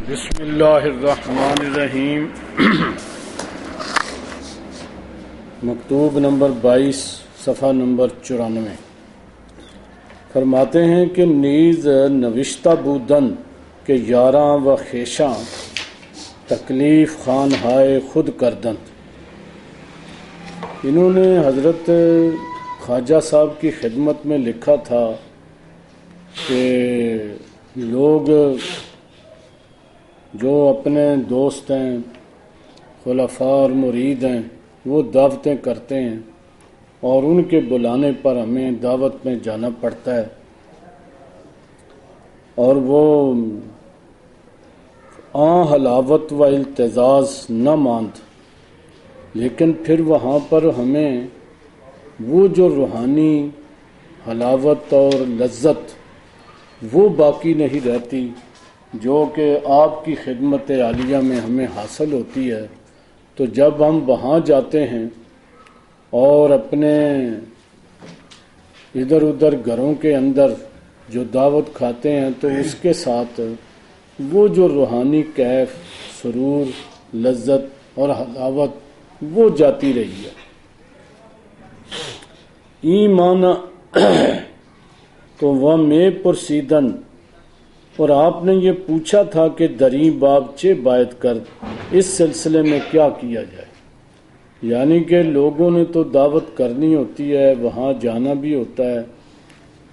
بسم اللہ الرحمن الرحیم۔ مکتوب نمبر 22 صفحہ نمبر 94 فرماتے ہیں کہ نیز نوشتہ بودن کے یاراں و خیشاں تکلیف خان ہائے خود کردن۔ انہوں نے حضرت خواجہ صاحب کی خدمت میں لکھا تھا کہ لوگ جو اپنے دوست ہیں، خلفاء اور مرید ہیں، وہ دعوتیں کرتے ہیں اور ان کے بلانے پر ہمیں دعوت میں جانا پڑتا ہے، اور وہ حلاوت و التزاز نہ ماند، لیکن پھر وہاں پر ہمیں وہ جو روحانی حلاوت اور لذت وہ باقی نہیں رہتی جو کہ آپ کی خدمت عالیہ میں ہمیں حاصل ہوتی ہے۔ تو جب ہم وہاں جاتے ہیں اور اپنے ادھر ادھر گھروں کے اندر جو دعوت کھاتے ہیں تو اس کے ساتھ وہ جو روحانی کیف، سرور، لذت اور حلاوت وہ جاتی رہی ہے۔ ایمان تو وہ میں پرسیدن، اور آپ نے یہ پوچھا تھا کہ دریں باب چے باید کر، اس سلسلے میں کیا کیا جائے؟ یعنی کہ لوگوں نے تو دعوت کرنی ہوتی ہے، وہاں جانا بھی ہوتا ہے،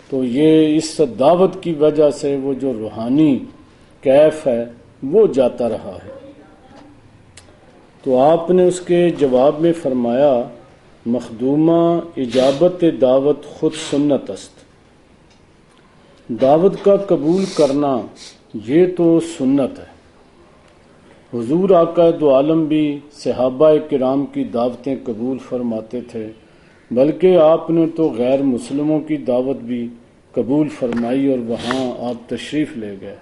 تو یہ اس دعوت کی وجہ سے وہ جو روحانی کیف ہے وہ جاتا رہا ہے۔ تو آپ نے اس کے جواب میں فرمایا مخدومہ اجابت دعوت خود سنت است۔ دعوت کا قبول کرنا یہ تو سنت ہے۔ حضور آقا دو عالم بھی صحابہ کرام کی دعوتیں قبول فرماتے تھے، بلکہ آپ نے تو غیر مسلموں کی دعوت بھی قبول فرمائی اور وہاں آپ تشریف لے گئے۔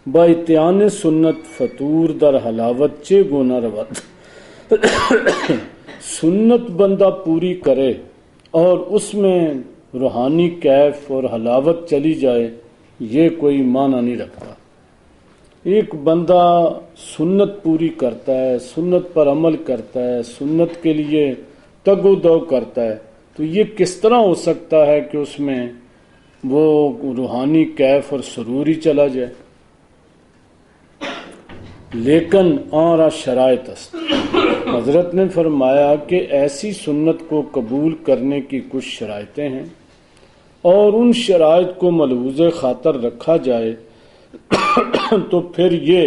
با اتیان سنت فطور در حلاوت چے گونا روت۔ سنت بندہ پوری کرے اور اس میں روحانی کیف اور حلاوت چلی جائے، یہ کوئی معنی نہیں رکھتا۔ ایک بندہ سنت پوری کرتا ہے، سنت پر عمل کرتا ہے، سنت کے لیے تگ و دو کرتا ہے، تو یہ کس طرح ہو سکتا ہے کہ اس میں وہ روحانی کیف اور سرور ہی چلا جائے؟ لیکن آرا شرائط است۔ حضرت نے فرمایا کہ ایسی سنت کو قبول کرنے کی کچھ شرائطیں ہیں، اور ان شرائط کو ملحوظ خاطر رکھا جائے تو پھر یہ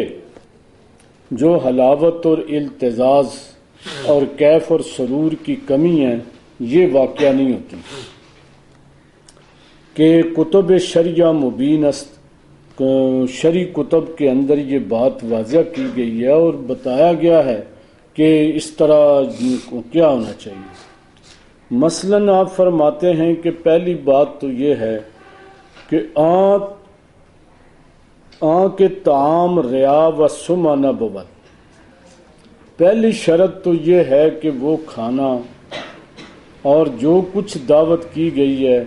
جو حلاوت اور التزاز اور کیف اور سرور کی کمی ہے یہ واقعہ نہیں ہوتی۔ کہ کتب شریعہ مبین است، شرعی کتب کے اندر یہ بات واضح کی گئی ہے اور بتایا گیا ہے کہ اس طرح کیا ہونا چاہیے۔ مثلاً آپ فرماتے ہیں کہ پہلی بات تو یہ ہے کہ کے طعام ریا و سمع نہ بود۔ پہلی شرط تو یہ ہے کہ وہ کھانا اور جو کچھ دعوت کی گئی ہے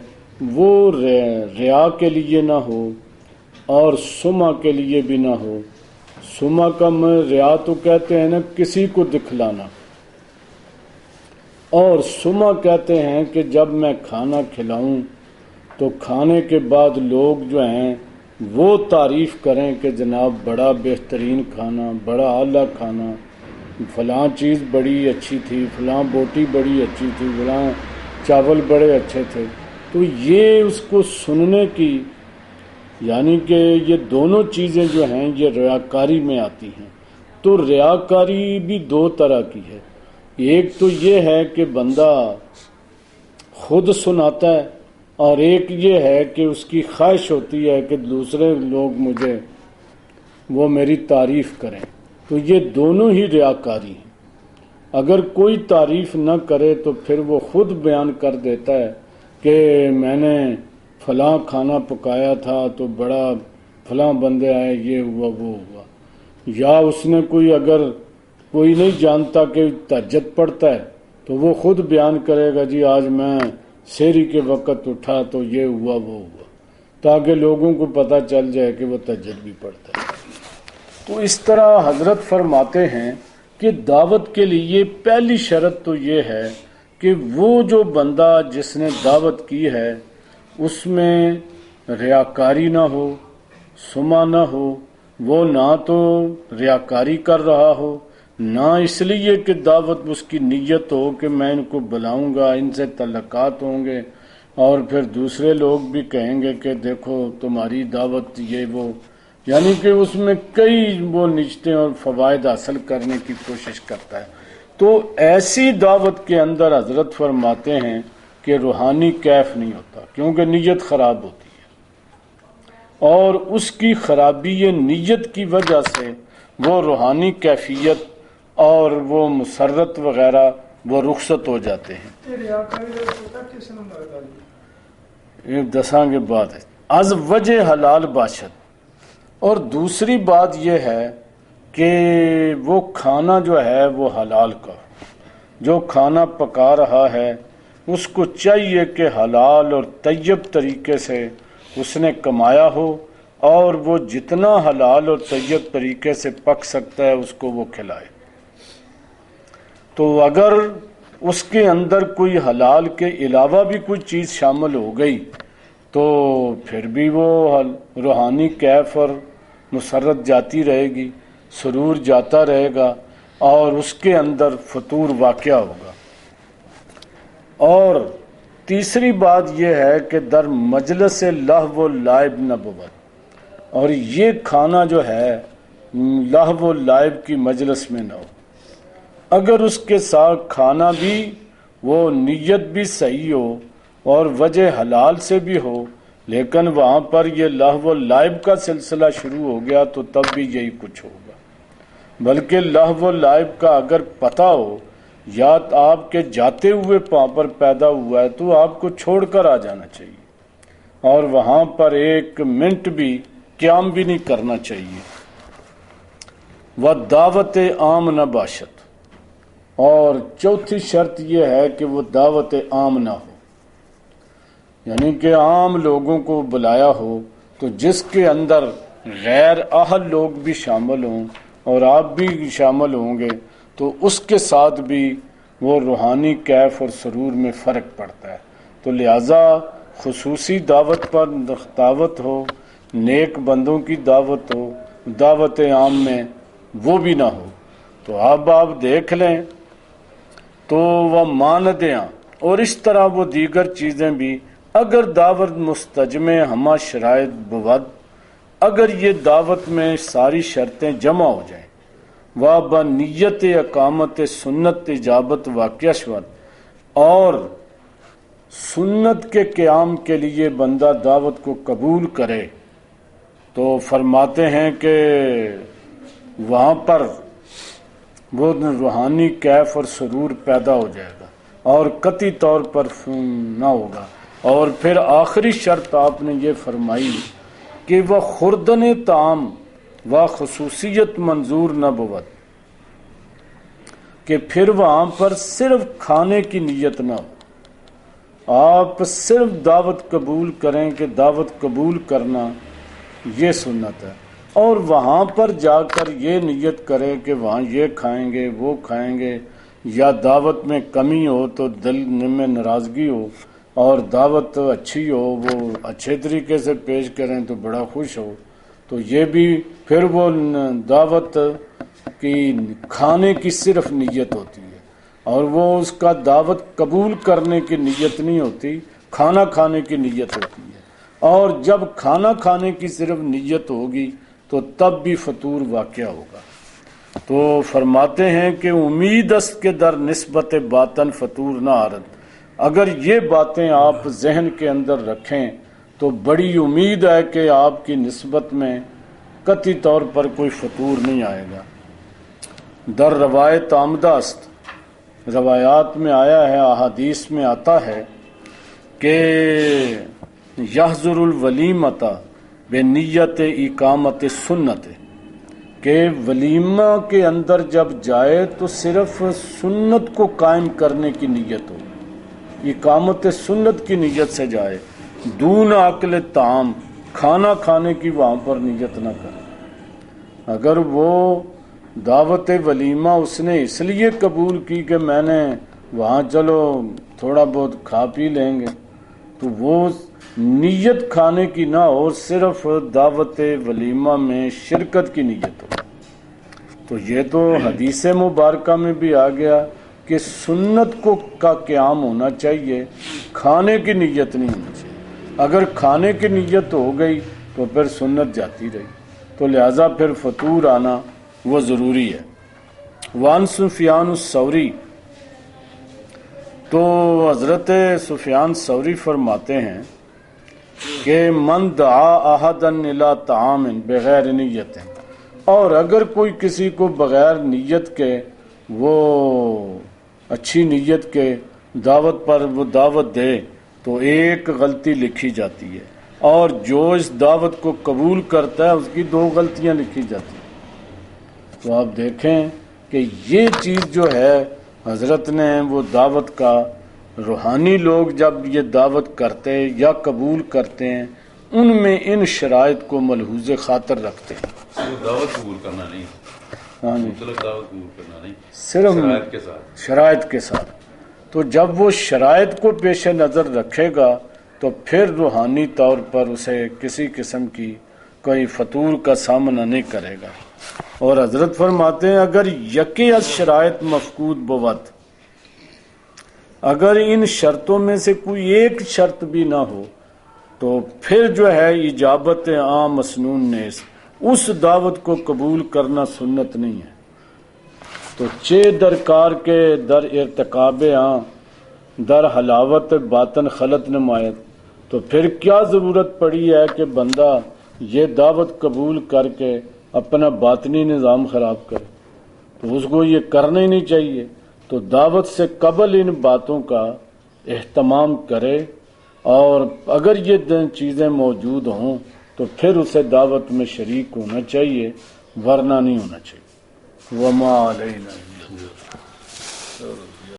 وہ ریا کے لیے نہ ہو اور سمع کے لیے بھی نہ ہو۔ سمع کا ریا تو کہتے ہیں نا کسی کو دکھلانا، اور سمع کہتے ہیں کہ جب میں کھانا کھلاؤں تو کھانے کے بعد لوگ جو ہیں وہ تعریف کریں کہ جناب بڑا بہترین کھانا، بڑا اعلیٰ کھانا، فلاں چیز بڑی اچھی تھی، فلاں بوٹی بڑی اچھی تھی، فلاں چاول بڑے اچھے تھے۔ تو یہ اس کو سننے کی، یعنی کہ یہ دونوں چیزیں جو ہیں یہ ریاکاری میں آتی ہیں۔ تو ریاکاری بھی دو طرح کی ہے۔ ایک تو یہ ہے کہ بندہ خود سناتا ہے، اور ایک یہ ہے کہ اس کی خواہش ہوتی ہے کہ دوسرے لوگ وہ میری تعریف کریں۔ تو یہ دونوں ہی ریاکاری ہیں۔ اگر کوئی تعریف نہ کرے تو پھر وہ خود بیان کر دیتا ہے کہ میں نے فلاں کھانا پکایا تھا تو بڑا فلاں بندے آئے، یہ ہوا وہ ہوا۔ یا اس نے اگر کوئی نہیں جانتا کہ تہجد پڑھتا ہے تو وہ خود بیان کرے گا جی آج میں سحری کے وقت اٹھا تو یہ ہوا وہ ہوا، تاکہ لوگوں کو پتہ چل جائے کہ وہ تہجد بھی پڑھتا ہے۔ تو اس طرح حضرت فرماتے ہیں کہ دعوت کے لیے پہلی شرط تو یہ ہے کہ وہ جو بندہ جس نے دعوت کی ہے اس میں ریاکاری نہ ہو، سما نہ ہو، وہ نہ تو ریاکاری کر رہا ہو، نہ اس لیے کہ دعوت اس کی نیت ہو کہ میں ان کو بلاؤں گا، ان سے تعلقات ہوں گے اور پھر دوسرے لوگ بھی کہیں گے کہ دیکھو تمہاری دعوت یہ وہ، یعنی کہ اس میں کئی وہ نجتیں اور فوائد حاصل کرنے کی کوشش کرتا ہے۔ تو ایسی دعوت کے اندر حضرت فرماتے ہیں کہ روحانی کیف نہیں ہوتا، کیونکہ نیت خراب ہوتی ہے، اور اس کی خرابی یہ نیت کی وجہ سے وہ روحانی کیفیت اور وہ مسرت وغیرہ وہ رخصت ہو جاتے ہیں۔ دساں کے بعد از وجہ حلال باشد، اور دوسری بات یہ ہے کہ وہ کھانا جو ہے وہ حلال کا، جو کھانا پکا رہا ہے اس کو چاہیے کہ حلال اور طیب طریقے سے اس نے کمایا ہو، اور وہ جتنا حلال اور طیب طریقے سے پک سکتا ہے اس کو وہ کھلائے۔ تو اگر اس کے اندر کوئی حلال کے علاوہ بھی کوئی چیز شامل ہو گئی تو پھر بھی وہ روحانی کیف اور مسرت جاتی رہے گی، سرور جاتا رہے گا، اور اس کے اندر فطور واقع ہوگا۔ اور تیسری بات یہ ہے کہ در مجلس لہو و لعب نہ بود، اور یہ کھانا جو ہے لہو و لعب کی مجلس میں نہ ہو۔ اگر اس کے ساتھ کھانا بھی وہ نیت بھی صحیح ہو اور وجہ حلال سے بھی ہو، لیکن وہاں پر یہ لہو و لعب کا سلسلہ شروع ہو گیا تو تب بھی یہی کچھ ہوگا۔ بلکہ لہو و لعب کا اگر پتہ ہو یا آپ کے جاتے ہوئے وہاں پر پیدا ہوا ہے تو آپ کو چھوڑ کر آ جانا چاہیے، اور وہاں پر ایک منٹ بھی قیام بھی نہیں کرنا چاہیے۔ وہ دعوت عام نہ باشد، اور چوتھی شرط یہ ہے کہ وہ دعوت عام نہ ہو، یعنی کہ عام لوگوں کو بلایا ہو تو جس کے اندر غیر اہل لوگ بھی شامل ہوں اور آپ بھی شامل ہوں گے تو اس کے ساتھ بھی وہ روحانی کیف اور سرور میں فرق پڑتا ہے۔ تو لہٰذا خصوصی دعوت پر دعوت ہو، نیک بندوں کی دعوت ہو، دعوت عام میں وہ بھی نہ ہو۔ تو اب آپ دیکھ لیں تو وہ ماندیاں اور اس طرح وہ دیگر چیزیں بھی، اگر دعوت مستجمع ہمہ شرائط بود، اگر یہ دعوت میں ساری شرطیں جمع ہو جائیں، وہ بنیت اقامت سنت اجابت واقع شود، اور سنت کے قیام کے لیے بندہ دعوت کو قبول کرے، تو فرماتے ہیں کہ وہاں پر وہ روحانی کیف اور سرور پیدا ہو جائے گا اور قطعی طور پر نہ ہوگا۔ اور پھر آخری شرط آپ نے یہ فرمائی کہ وہ خوردن طعام و خصوصیت منظور نہ بود، کہ پھر وہاں پر صرف کھانے کی نیت نہ ہو، آپ صرف دعوت قبول کریں کہ دعوت قبول کرنا یہ سنت ہے، اور وہاں پر جا کر یہ نیت کریں کہ وہاں یہ کھائیں گے وہ کھائیں گے، یا دعوت میں کمی ہو تو دل میں ناراضگی ہو، اور دعوت اچھی ہو وہ اچھے طریقے سے پیش کریں تو بڑا خوش ہو، تو یہ بھی پھر وہ دعوت کی کھانے کی صرف نیت ہوتی ہے، اور وہ اس کا دعوت قبول کرنے کی نیت نہیں ہوتی، کھانا کھانے کی نیت ہوتی ہے۔ اور جب کھانا کھانے کی صرف نیت ہوگی تو تب بھی فطور واقع ہوگا۔ تو فرماتے ہیں کہ امید است کے در نسبت باطن فطور نہ آرد، اگر یہ باتیں آپ ذہن کے اندر رکھیں تو بڑی امید ہے کہ آپ کی نسبت میں قطعی طور پر کوئی فطور نہیں آئے گا۔ در روایت آمدہ است، روایات میں آیا ہے، احادیث میں آتا ہے کہ یحضر الولیمۃ بے نیت اقامت سنت، کہ ولیمہ کے اندر جب جائے تو صرف سنت کو قائم کرنے کی نیت ہو، اقامت سنت کی نیت سے جائے، دون اکل طعام، کھانا کھانے کی وہاں پر نیت نہ کرے۔ اگر وہ دعوت ولیمہ اس نے اس لیے قبول کی کہ میں نے وہاں چلو تھوڑا بہت کھا پی لیں گے، تو وہ نیت کھانے کی نہ ہو، صرف دعوت ولیمہ میں شرکت کی نیت ہو۔ تو یہ تو حدیث مبارکہ میں بھی آ گیا کہ سنت کا قیام ہونا چاہیے، کھانے کی نیت نہیں ہونی چاہیے۔ اگر کھانے کی نیت ہو گئی تو پھر سنت جاتی رہی، تو لہذا پھر فطور آنا وہ ضروری ہے۔ وان سفیان الثوری، تو حضرت سفیان ثوری فرماتے ہیں کہ من دعا احدا الی طعام بغیر نیت، اور اگر کوئی کسی کو بغیر نیت کے، وہ اچھی نیت کے دعوت پر وہ دعوت دے تو ایک غلطی لکھی جاتی ہے، اور جو اس دعوت کو قبول کرتا ہے اس کی 2 غلطیاں لکھی جاتی ہیں۔ تو آپ دیکھیں کہ یہ چیز جو ہے حضرت نے وہ دعوت کا، روحانی لوگ جب یہ دعوت کرتے یا قبول کرتے ہیں ان میں ان شرائط کو ملحوظ خاطر رکھتے ہیں۔ صرف دعوت قبول کرنا نہیں، ہاں جی، مطلب دعوت قبول کرنا نہیں، صرف شرائط کے ساتھ، شرائط کے ساتھ۔ تو جب وہ شرائط کو پیش نظر رکھے گا تو پھر روحانی طور پر اسے کسی قسم کی کوئی فطور کا سامنا نہیں کرے گا۔ اور حضرت فرماتے ہیں اگر یکی از شرائط مفقود بود، اگر ان شرطوں میں سے کوئی ایک شرط بھی نہ ہو تو پھر جو ہے اجابت عام مسنون نیز، اس دعوت کو قبول کرنا سنت نہیں ہے۔ تو چے درکار کے در ارتکاب در حلاوت باطن خلط نمایت، تو پھر کیا ضرورت پڑی ہے کہ بندہ یہ دعوت قبول کر کے اپنا باطنی نظام خراب کرے؟ تو اس کو یہ کرنا ہی نہیں چاہیے۔ تو دعوت سے قبل ان باتوں کا اہتمام کرے، اور اگر یہ چیزیں موجود ہوں تو پھر اسے دعوت میں شریک ہونا چاہیے، ورنہ نہیں ہونا چاہیے۔ وما علینا